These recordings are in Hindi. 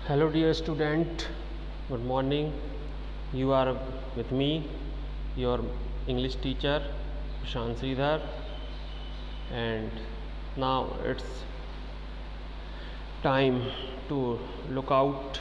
Hello dear student, good morning. You are with me, your English teacher Prashant Sridhar, and now it's time to look out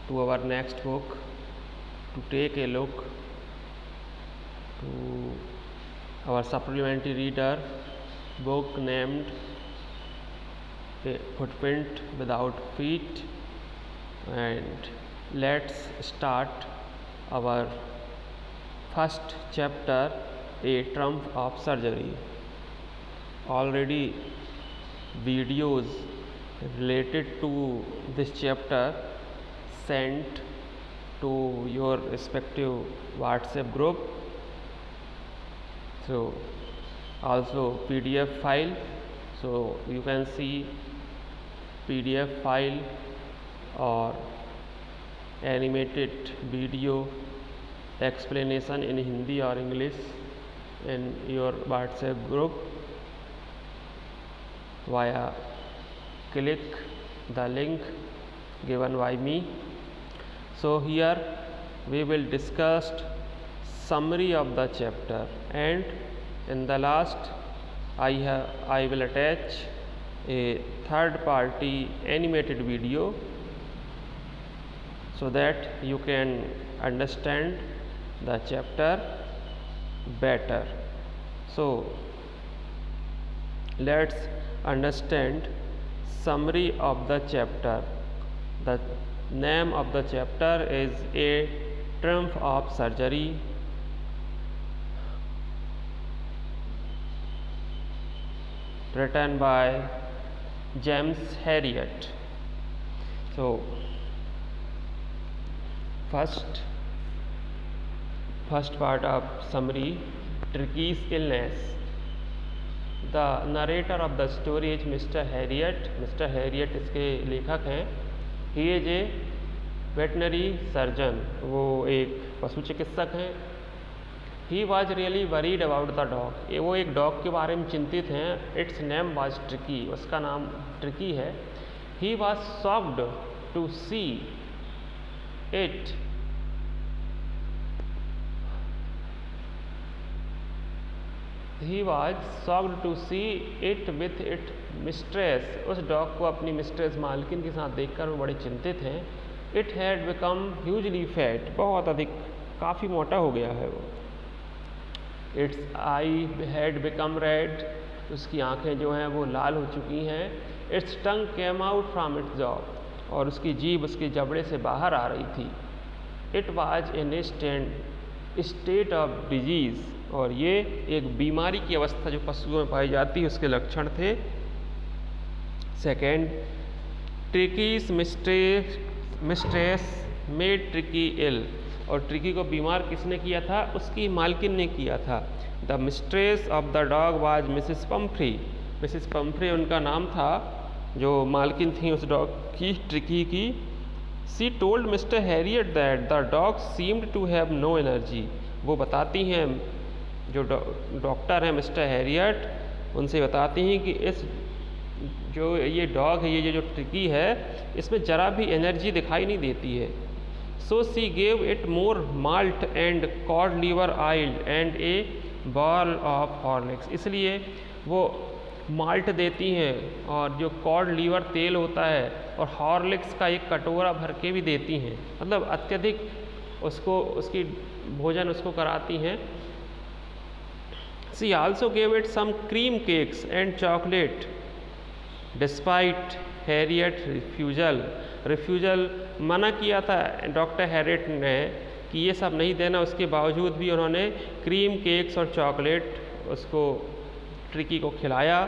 to our next book, to take a look to our supplementary reader book named A Footprint Without Feet. And let's start our first chapter, A Triumph of Surgery. Already videos related to this chapter sent to your respective WhatsApp group, so also PDF file, so you can see PDF file or animated video explanation in Hindi or English in your WhatsApp group via click the link given by me. So here we will discuss summary of the chapter, and in the last I will attach a third party animated video so that you can understand the chapter better. So let's understand summary of the chapter. The name of the chapter is A Triumph of Surgery. Written by James Herriot. So first part of summary, Tricky's illness. The narrator of the story is Mr. Herriot. Mr. Herriot इसके लेखक हैं. He is a veterinary surgeon. वो एक पशु चिकित्सक हैं. He was really worried about the dog. वो एक डॉग के बारे में चिंतित हैं. Its name was Tricky. उसका नाम ट्रिकी है. He was shocked to see it with its mistress. उस डॉग को अपनी मिस्ट्रेस मालकिन के साथ देखकर वो बड़े चिंतित हैं. It had become hugely fat. बहुत अधिक काफ़ी मोटा हो गया है वो. Its eye had become red. उसकी आँखें जो हैं वो लाल हो चुकी हैं. Its tongue came out from its jaw. और उसकी जीभ उसके जबड़े से बाहर आ रही थी. It was in a state of disease. और ये एक बीमारी की अवस्था जो पशुओं में पाई जाती है उसके लक्षण थे. Second, Tricki's mistress made Tricki ill. और ट्रिकी को बीमार किसने किया था? उसकी मालकिन ने किया था. The mistress of the dog was Mrs Pomfrey. Mrs Pomfrey उनका नाम था जो मालकिन थी उस डॉग की, ट्रिकी की. She told mister Herriot that the dog seemed to have no energy. वो बताती हैं, जो डॉक्टर हैं मिस्टर हैरियट, उनसे बताती हैं कि इस जो ये डॉग है, ये जो ट्रिकी है, इसमें ज़रा भी एनर्जी दिखाई नहीं देती है. So she gave it more malt and cod liver oil and a bowl of Horlicks. इसलिए वो माल्ट देती हैं और जो कॉड लीवर तेल होता है और हॉर्लिक्स का एक कटोरा भर के भी देती हैं. मतलब अत्यधिक उसकी भोजन उसको कराती हैं. She also gave it some cream cakes and chocolate. Despite Harriet's refusal मना किया था डॉक्टर हैरियट ने कि ये सब नहीं देना, उसके बावजूद भी उन्होंने क्रीम केक्स और चॉकलेट उसको ट्रिकी को खिलाया,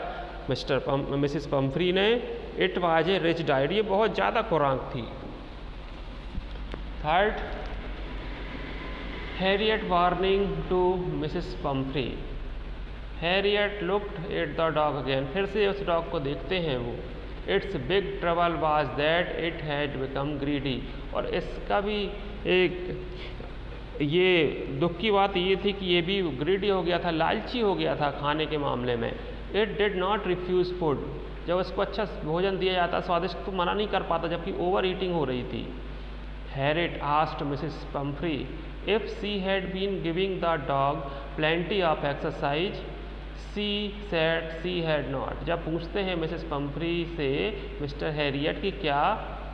मिसिस पम्फ्री ने. It was a rich diet. ये बहुत ज़्यादा खुराक थी. Third, Herriot warning to Mrs Pumphrey. Herriot looked at the dog again. फिर से उस डॉग को देखते हैं वो. Its big trouble was that it had become greedy. और इसका भी एक ये दुख की बात ये थी कि ये भी ग्रीडी हो गया था, लालची हो गया था खाने के मामले में. It did not refuse food. जब उसको अच्छा भोजन दिया जाता स्वादिष्ट तो मना नहीं कर पाता, जबकि ओवर ईटिंग हो रही थी। Herriot asked Mrs Pumphrey if she had been giving the dog plenty of exercise, she said she had not. जब पूछते हैं मिसेस पंफ्री से मिस्टर हैरियट कि क्या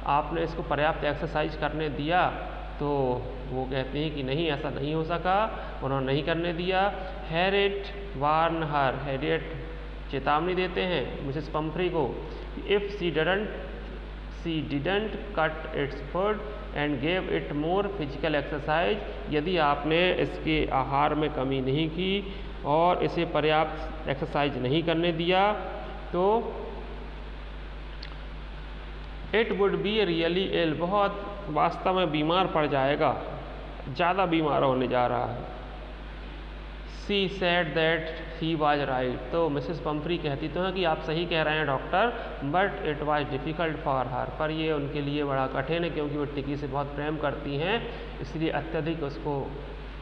आपने इसको पर्याप्त एक्सरसाइज करने दिया, तो वो कहते हैं कि नहीं, ऐसा नहीं हो सका, उन्होंने नहीं करने दिया। हैरियट वार्न हर, हैरियट चेतावनी देते हैं मिसेस पंफ्री को, if she didn't cut its food and gave it more physical exercise, यदि आपने इसके आहार में कमी नहीं की और इसे पर्याप्त एक्सरसाइज नहीं करने दिया तो इट वुड बी रियली इल, बहुत वास्तव में बीमार पड़ जाएगा, ज़्यादा बीमार होने जा रहा है। She said that he was right, तो मिसेस पंफ्री कहती तो है कि आप सही कह रहे हैं doctor, but it was difficult for her, पर ये उनके लिए बड़ा कठिन है क्योंकि वो टिकी से बहुत प्रेम करती हैं, इसलिए अत्यधिक उसको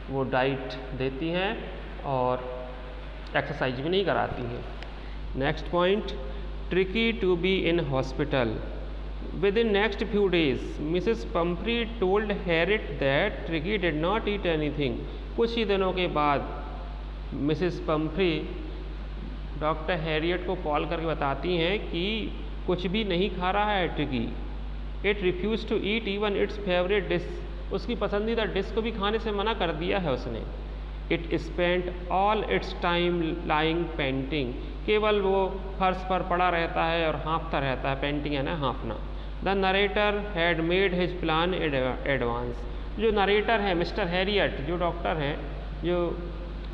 वो डाइट देती हैं और एक्सरसाइज भी नहीं कराती हैं। Next point, Tricki to be in hospital. Within next few days, Mrs. Pumphrey told Harriet that Tricky did not eat anything. कुछ ही दिनों के बाद मिसेस पंफ्री डॉक्टर हैरियट को कॉल करके बताती हैं कि कुछ भी नहीं खा रहा है Tricki. It refuse to eat even its favourite dish, उसकी पसंदीदा डिश को भी खाने से मना कर दिया है उसने। It spent all it's time lying painting, केवल वो फर्श पर पड़ा रहता है और हाँफता रहता है, पेंटिंग है ना हाँफना। The narrator had made his plan advance, जो नरेटर है मिस्टर हैरियट, जो डॉक्टर हैं, जो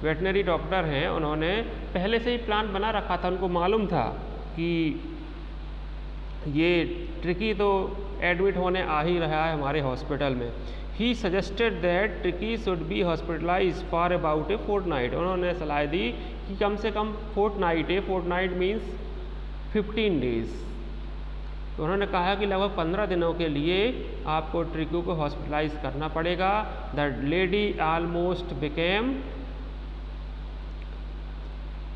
वेटनरी डॉक्टर हैं, उन्होंने पहले से ही प्लान बना रखा था, उनको मालूम था कि ये ट्रिकी तो एडमिट होने आ ही रहा है हमारे हॉस्पिटल में। He suggested that Tricki should be hospitalise for about a fortnight, उन्होंने सलाह दी कि कम से कम fortnight, a fortnight means 15 days, तो उन्होंने कहा कि लगभग 15 दिनों के लिए आपको ट्रिकी को हॉस्पिटलाइज करना पड़ेगा। The lady almost became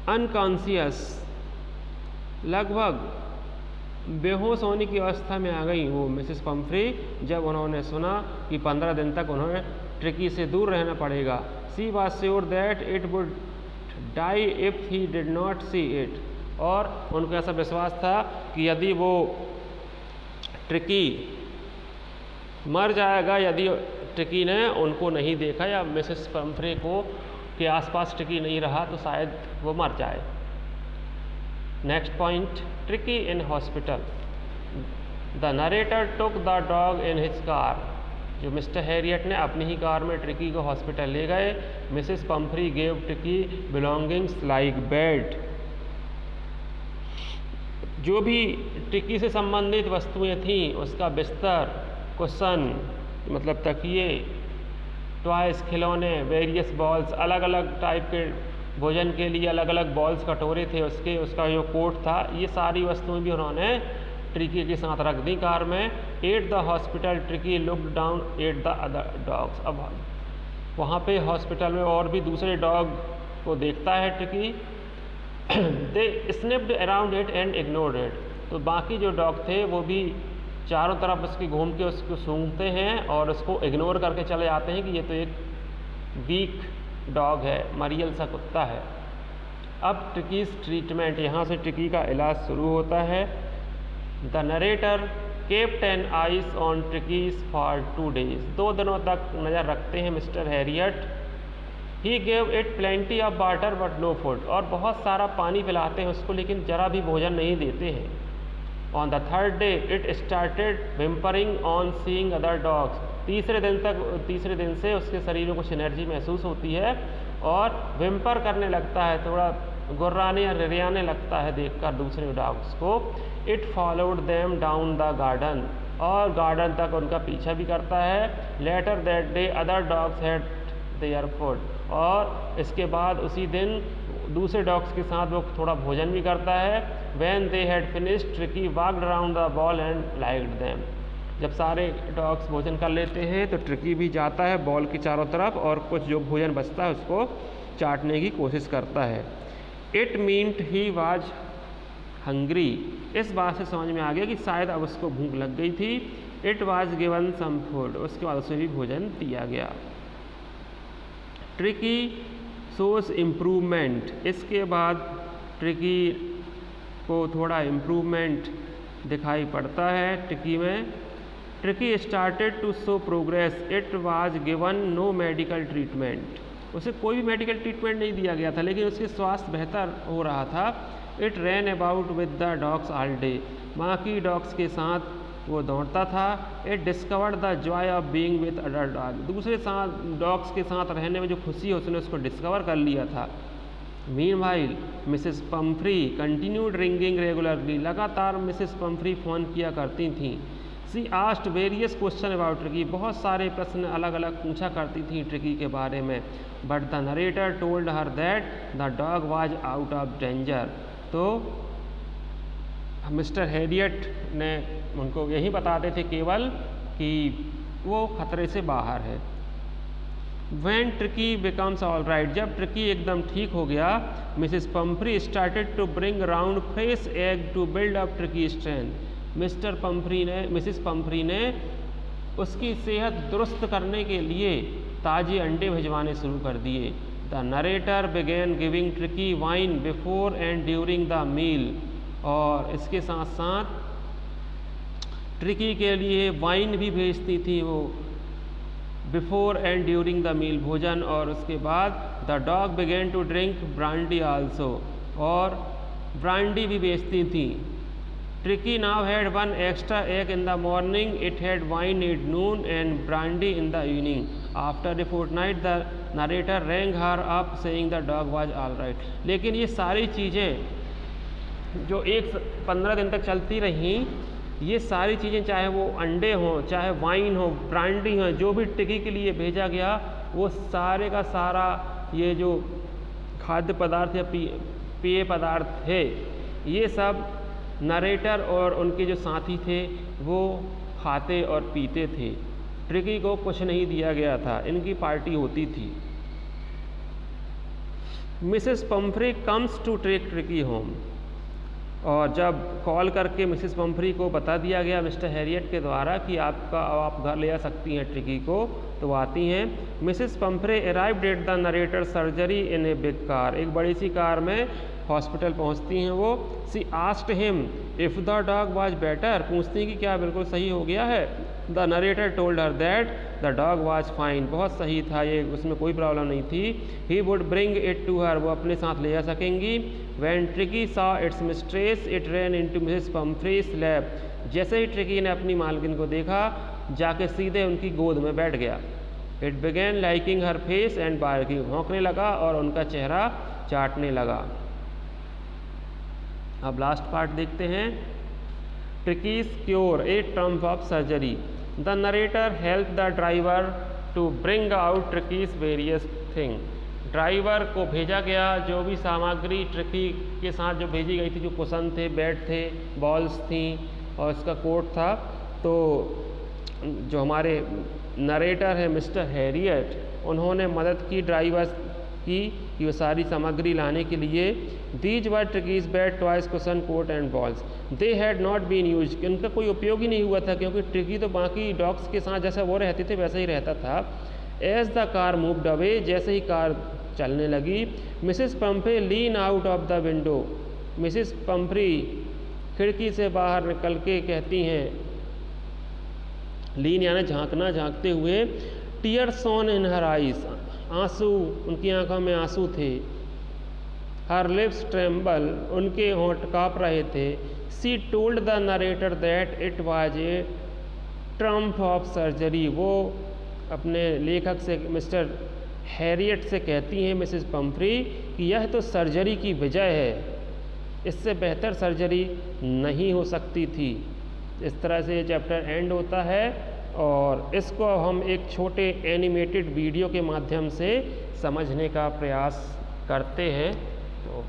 unconscious, लगभग बेहोश होने की अवस्था में आ गई वो मिसेस पंफ्री जब उन्होंने सुना कि 15 दिन तक उन्होंने ट्रिकी से दूर रहना पड़ेगा। She was sure that it would die if he did not see it, और उनको ऐसा विश्वास था कि यदि वो ट्रिकी मर जाएगा यदि ट्रिकी ने उनको नहीं देखा या मिसेस पंफ्री को के आसपास ट्रिकी नहीं रहा तो शायद वो मर जाए। Next point, tricky in hospital. The narrator took the dog in his car, जो मिस्टर हैरियट ने अपनी ही कार में ट्रिकी को हॉस्पिटल ले गए। Mrs Pomfrey gave tricky belongings like bed, जो भी ट्रिकी से संबंधित वस्तुएं थीं, उसका बिस्तर, कुशन मतलब तकिए, टॉयस खिलौने, वेरियस बॉल्स, अलग अलग टाइप के भोजन के लिए अलग अलग बॉल्स कटोरे थे उसके, उसका जो कोट था, ये सारी वस्तुएं भी उन्होंने ट्रिकी के साथ रख दी कार में। At the hospital tricky looked down at the other dogs, अब वहाँ पे हॉस्पिटल में और भी दूसरे डॉग को देखता है Tricki. They sniffed around it and ignored it, तो बाकी जो डॉग थे वो भी चारों तरफ उसके घूम के उसको सूंघते हैं और उसको इग्नोर करके चले जाते हैं कि ये तो एक वीक डॉग है, मरियल सा कुत्ता है। अब ट्रिकीज ट्रीटमेंट, यहाँ से ट्रिकी का इलाज शुरू होता है। The narrator kept an eyes on Tricki's for 2 days, 2 दिनों तक नज़र रखते हैं mister Herriot. He gave it plenty of water but no food, और बहुत सारा पानी पिलाते हैं उसको लेकिन ज़रा भी भोजन नहीं देते हैं। On the 3rd day it started whimpering on seeing other dogs, तीसरे दिन से उसके शरीर में कुछ एनर्जी महसूस होती है और विम्पर करने लगता है, थोड़ा गुर्राने या रिरियाने लगता है देखकर दूसरे डॉग्स को। It followed them down the garden, और गार्डन तक उनका पीछा भी करता है। Later that day other dogs had their food, और इसके बाद उसी दिन दूसरे डॉग्स के साथ वो थोड़ा भोजन भी करता है। When they had finished tricky walked around the ball and liked them, जब सारे डॉग्स भोजन कर लेते हैं तो ट्रिकी भी जाता है बॉल की चारों तरफ और कुछ जो भोजन बचता है उसको चाटने की कोशिश करता है। It meant he was hungry. इस बात से समझ में आ गया कि शायद अब उसको भूख लग गई थी। It was given some food, उसके बाद उसे भी भोजन दिया गया। ट्रिकी शोज इम्प्रूवमेंट, इसके बाद ट्रिकी को थोड़ा इम्प्रूवमेंट दिखाई पड़ता है ट्रिकी में। Tricki started to show progress, it was given no medical treatment, उसे कोई भी मेडिकल ट्रीटमेंट नहीं दिया गया था लेकिन उसके स्वास्थ्य बेहतर हो रहा था। It ran about with the dogs all day, बाकी डॉग्स के साथ वो दौड़ता था। It discovered the joy of being with other dog, दूसरे साथ डॉग्स के साथ रहने में जो खुशी है उसने उसको डिस्कवर कर लिया था। Meanwhile Mrs Pomfrey continued ringing regularly, लगातार मिसेस पम्फ्री फ़ोन किया करती थीं। सी asked various question about tricky, बहुत सारे प्रश्न अलग अलग पूछा करती थी ट्रिकी के बारे में। But the narrator told her that the dog was out of danger, तो मिस्टर हैरियट ने उनको यही बताते थे केवल कि वो खतरे से बाहर है। When Tricki becomes all right, जब ट्रिकी एकदम ठीक हो गया, Mrs Pumphrey started to bring around fresh egg to build up Tricki strength. Mrs Pumphrey ने उसकी सेहत दुरुस्त करने के लिए ताज़े अंडे भिजवाने शुरू कर दिए। The narrator began giving Tricki wine before and during the meal, और इसके साथ साथ ट्रिकी के लिए वाइन भी भेजती थी वो before and during the meal, भोजन और उसके बाद। The dog began to drink brandy also, और ब्रांडी भी बेचती थी। Tricki now had one extra egg in the morning, it had wine at noon and brandy in the evening. After a fortnight the narrator rang her up saying the dog was all right. लेकिन ये सारी चीज़ें जो 15 दिन तक चलती रहीं, ये सारी चीज़ें चाहे वो अंडे हों, चाहे वाइन हो, ब्रांडी हो, जो भी ट्रिकी के लिए भेजा गया, वो सारे का सारा ये जो खाद्य पदार्थ या पेय पदार्थ है, ये सब नरेटर और उनके जो साथी थे वो खाते और पीते थे। ट्रिकी को कुछ नहीं दिया गया था, इनकी पार्टी होती थी। Mrs Pumphrey comes to take Tricki home, और जब कॉल करके मिसेस पम्फ्री को बता दिया गया मिस्टर हैरियट के द्वारा कि आप घर ले आ सकती हैं ट्रिकी को, तो वो आती हैं। Mrs Pumphrey arrived at the narrator surgery in a big car, एक बड़ी सी कार में हॉस्पिटल पहुंचती हैं वो। She asked him if the dog was better, पूछती हैं कि क्या बिल्कुल सही हो गया है। The narrator told her that the dog was fine, बहुत सही था ये, उसमें कोई प्रॉब्लम नहीं थी। He would bring it to her, वो अपने साथ ले जा सकेंगी। When Tricki saw its mistress it ran into Mrs Pumphrey's lap, जैसे ही ट्रिकी ने अपनी मालकिन को देखा, जाके सीधे उनकी गोद में बैठ गया। It began licking her face and barking, भौंकने लगा और उनका चेहरा चाटने लगा। अब लास्ट पार्ट देखते हैं। Tricki's cure a triumph of surgery, the narrator help the driver to bring out Tricki's various thing, driver को भेजा गया जो भी सामग्री ट्रिकी के साथ जो भेजी गई थी, जो कुशन थे, बेड थे, बॉल्स थी और इसका कोट था, तो जो हमारे नरेटर है मिस्टर हैरियट, उन्होंने मदद की ड्राइवर की कि वो सारी सामग्री लाने के लिए। These were Tricki's bed toys cushion coat and balls, they had not been use, उनका कोई उपयोग ही नहीं हुआ था क्योंकि ट्रिकी तो बाकी डॉग्स के साथ जैसा वो रहते थे वैसा ही रहता था। As the car moved away, जैसे ही कार चलने लगी, Mrs Pumphrey lean out of the window, Mrs Pumphrey खिड़की से बाहर निकल के कहती हैं, लीन यानी झांकना, झांकते हुए। Tears on in her eyes, आंसू, उनकी आंखों में आंसू थे। हर लिप्स ट्रेम्बल, उनके होंठ काँप रहे थे। सी told the narrator that it was A triumph of surgery, वो अपने लेखक से मिस्टर हैरियट से कहती हैं मिसेस पम्फ्री कि यह तो सर्जरी की विजय है, इससे बेहतर सर्जरी नहीं हो सकती थी। इस तरह से ये चैप्टर एंड होता है और इसको हम एक छोटे एनिमेटेड वीडियो के माध्यम से समझने का प्रयास करते हैं। तो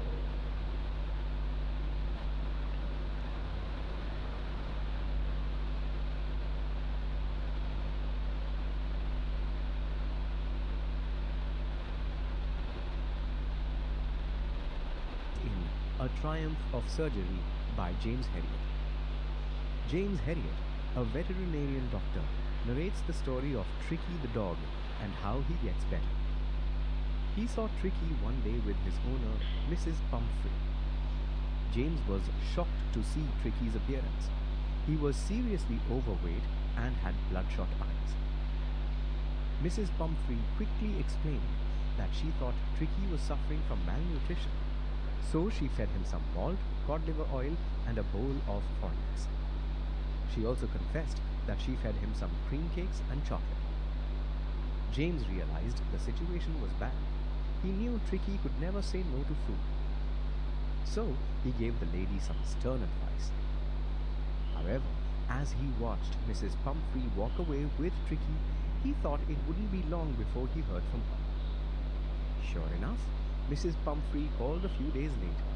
A triumph of surgery, by James Herriot. James Herriot, a veterinarian doctor, narrates the story of Tricky the dog and how he gets better. He saw Tricky one day with his owner, Mrs. Pumphrey. James was shocked to see Tricky's appearance. He was seriously overweight and had bloodshot eyes. Mrs. Pumphrey quickly explained that she thought Tricky was suffering from malnutrition, so she fed him some malt, cod liver oil, and a bowl of horlicks. She also confessed that she fed him some cream cakes and chocolate. James realized the situation was bad. He knew Tricky could never say no to food. So he gave the lady some stern advice. However, as he watched Mrs. Pumphrey walk away with Tricky, he thought it wouldn't be long before he heard from her. Sure enough, Mrs. Pumphrey called a few days later.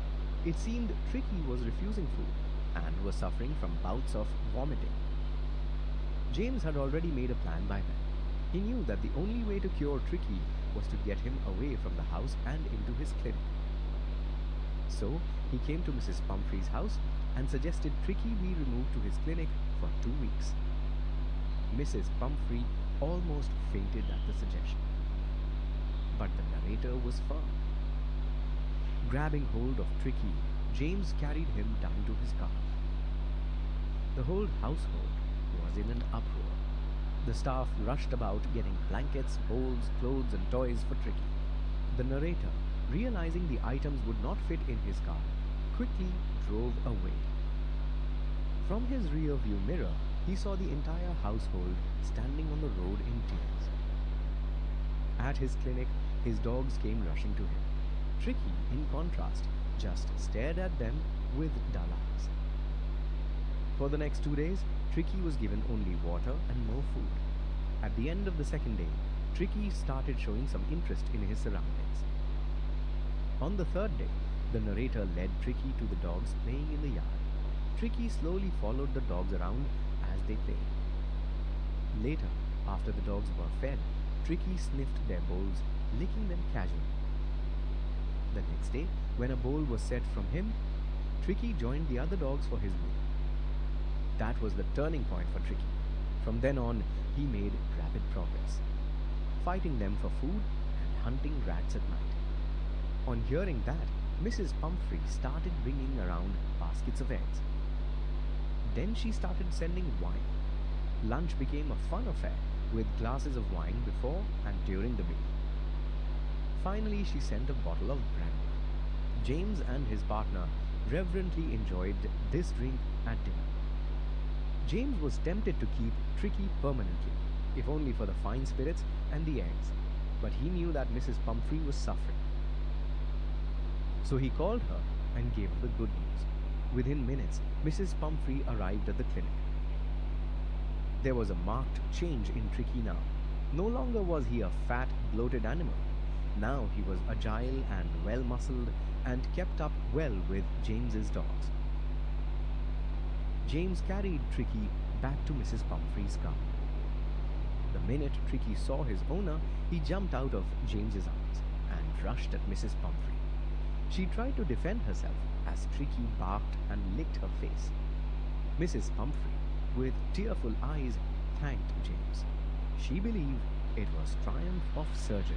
It seemed Tricky was refusing food and was suffering from bouts of vomiting. James had already made a plan by then. He knew that the only way to cure Tricky was to get him away from the house and into his clinic. So he came to Mrs. Pumphrey's house and suggested Tricky be removed to his clinic for 2 weeks. Mrs. Pumphrey almost fainted at the suggestion. But the narrator was firm. Grabbing hold of Tricky, James carried him down to his car. The whole household was in an uproar. The staff rushed about getting blankets, bowls, clothes, and toys for Tricky. The narrator, realizing the items would not fit in his car, quickly drove away. From his rear view mirror, he saw the entire household standing on the road in tears. At his clinic, his dogs came rushing to him. Tricky, in contrast, just stared at them with dull eyes. For the next 2 days, Tricky was given only water and no food. At the end of the second day, Tricky started showing some interest in his surroundings. On the third day, the narrator led Tricky to the dogs playing in the yard. Tricky slowly followed the dogs around as they played. Later, after the dogs were fed, Tricky sniffed their bowls, licking them casually. The next day, when a bowl was set from him, Tricky joined the other dogs for his meal. That was the turning point for Tricky. From then on, he made rapid progress, fighting them for food and hunting rats at night. On hearing that, Mrs. Pumphrey started bringing around baskets of eggs. Then she started sending wine. Lunch became a fun affair, with glasses of wine before and during the meal. Finally, she sent a bottle of brandy. James and his partner reverently enjoyed this drink at dinner. James was tempted to keep Tricky permanently, if only for the fine spirits and the eggs, but he knew that Mrs. Pumphrey was suffering. So he called her and gave her the good news. Within minutes, Mrs. Pumphrey arrived at the clinic. There was a marked change in Tricky now. No longer was he a fat, bloated animal. Now he was agile and well-muscled and kept up well with James's dogs. James carried Tricky back to Mrs. Pumphrey's car. The minute Tricky saw his owner, he jumped out of James's arms and rushed at Mrs. Pumphrey. She tried to defend herself as Tricky barked and licked her face. Mrs. Pumphrey, with tearful eyes, thanked James. She believed it was triumph of surgery.